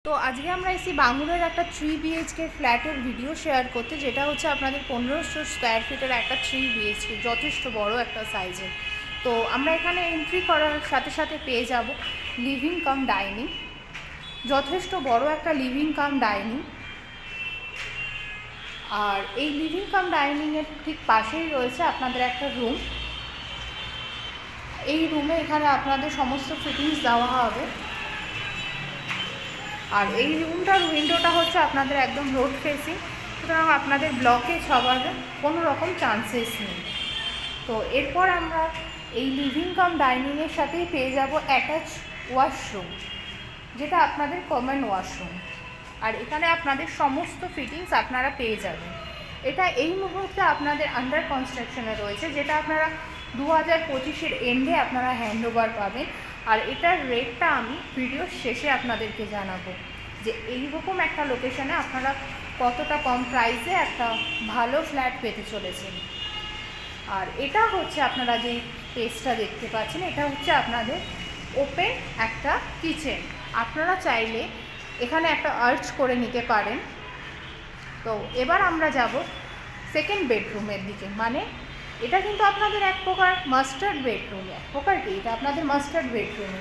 তো আজকে আমরা এসেছি বাঙ্গুরের একটা 3 বিএইচকে ফ্ল্যাটের ভিডিও শেয়ার করতে, যেটা হচ্ছে আপনাদের 1500 স্কোয়ার ফিটের একটা 3 বিএইচকে, যথেষ্ট বড় একটা সাইজের। তো আমরা এখানে এন্ট্রি করার সাথে সাথে পেয়ে যাব লিভিং কাম ডাইনিং, যথেষ্ট বড় একটা লিভিং কাম ডাইনিং। আর এই লিভিং কাম ডাইনিংয়ের ঠিক পাশেই রয়েছে আপনাদের একটা রুম। এই রুমে এখানে আপনাদের সমস্ত ফিটিংস দেওয়া হবে। আর এই রুমটার উইন্ডোটা হচ্ছে আপনাদের একদম রোড ফেসিং, সুতরাং আপনাদের ব্লকেজ হওয়ার কোনো রকম চান্সেস নেই। তো এরপর আমরা এই লিভিং কাম ডাইনিংয়ের সাথেই পেয়ে যাব অ্যাটাচ ওয়াশরুম, যেটা আপনাদের কমন ওয়াশরুম। আর এখানে আপনাদের সমস্ত ফিটিংস আপনারা পেয়ে যাবেন। এটা এই মুহূর্তে আপনাদের আন্ডার কনস্ট্রাকশনে রয়েছে, যেটা আপনারা 2025-এর এন্ডে আপনারা হ্যান্ডওভার পাবেন। আর এটার রেটটা আমি ভিডিওর শেষে আপনাদেরকে জানাবো, যে এইরকম একটা লোকেশনে আপনারা কতটা কম প্রাইসে একটা ভালো ফ্ল্যাট পেতে চলেছেন। আর এটা হচ্ছে আপনারা যে স্পেসটা দেখতে পাচ্ছেন, এটা হচ্ছে আপনাদের ওপেন একটা কিচেন। আপনারা চাইলে এখানে একটা আর্চ করে নিতে পারেন। তো এবার আমরা যাব সেকেন্ড বেডরুমের দিকে। মানে এটা কিন্তু আপনাদের এক প্রকার মাস্টার্ড বেডরুম, এক প্রকার কি এটা আপনাদের মাস্টার্ড বেডরুমে।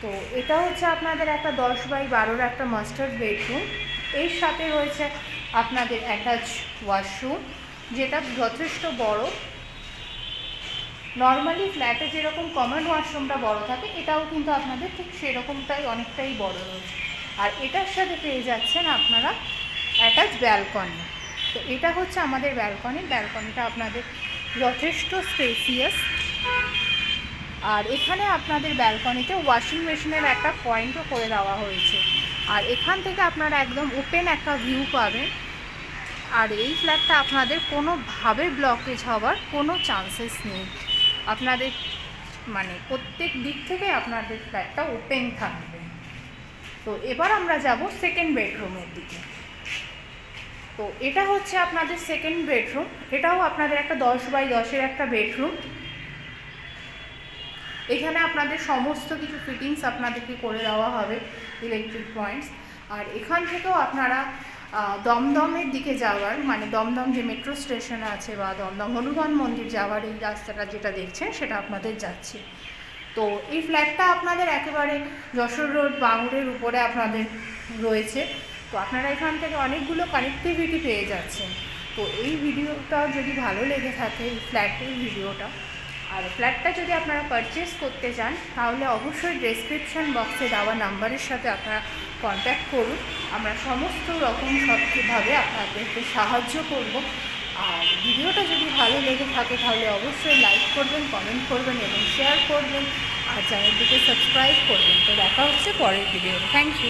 তো এটা হচ্ছে আপনাদের একটা 10x12 একটা মাস্টার্ড বেডরুম। এর সাথে রয়েছে আপনাদের অ্যাটাচ ওয়াশরুম, যেটা যথেষ্ট বড়। নর্মালি ফ্ল্যাটে যেরকম কমন ওয়াশরুমটা বড় থাকে, এটাও কিন্তু আপনাদের ঠিক সেরকমটাই অনেকটাই বড় রয়েছে। আর এটার সাথে পেয়ে যাচ্ছেন আপনারা অ্যাটাচ ব্যালকনি। তো এটা হচ্ছে আমাদের ব্যালকনিটা আপনাদের যথেষ্ট স্পেসিয়াস। আর এখানে আপনাদের ব্যালকনিতে ওয়াশিং মেশিনের একটা পয়েন্টও করে দেওয়া হয়েছে। আর এখান থেকে আপনারা একদম ওপেন একটা ভিউ পাবেন। আর এই ফ্ল্যাটটা আপনাদের কোনোভাবে ব্লকেজ হওয়ার কোনো চান্সেস নেই। আপনাদের মানে প্রত্যেক দিক থেকে আপনাদের ফ্ল্যাটটা ওপেন থাকবে। তো এবার আমরা যাব সেকেন্ড বেডরুমের দিকে। তো এটা হচ্ছে আপনাদের সেকেন্ড বেডরুম। এটাও আপনাদের একটা 10x10-এর একটা বেডরুম। এখানে আপনাদের সমস্ত কিছু ফিটিংস আপনাদেরকে করে দেওয়া হবে, ইলেকট্রিক পয়েন্টস। আর এখান থেকেও আপনারা দমদমের দিকে যাওয়ার, মানে দমদম যে মেট্রো স্টেশন আছে বা দমদম হনুমান মন্দির যাওয়ার এই রাস্তাটা যেটা দেখছেন, সেটা আপনাদের যাচ্ছে। তো এই ফ্ল্যাটটা আপনাদের একেবারে যশোর রোড বাঙ্গুরের উপরে আপনাদের রয়েছে। তো আপনারা এখান থেকে অনেকগুলো কানেক্টিভিটি পেয়ে যাচ্ছেন। তো এই ভিডিওটা যদি ভালো লেগে থাকে, এই ফ্ল্যাটের ভিডিওটা, আর ফ্ল্যাটটা যদি আপনারা পারচেস করতে চান, তাহলে অবশ্যই ডেসক্রিপশান বক্সে দেওয়া নাম্বারের সাথে আপনারা কন্ট্যাক্ট করুন। আমরা সমস্ত রকম সবভাবে আপনাদেরকে সাহায্য করব। আর ভিডিওটা যদি ভালো লেগে থাকে, তাহলে অবশ্যই লাইক করবেন, কমেন্ট করবেন এবং শেয়ার করবেন। আর চ্যানেলটিকে সাবস্ক্রাইব করবেন। তো দেখা হচ্ছে পরের ভিডিও। Thank you.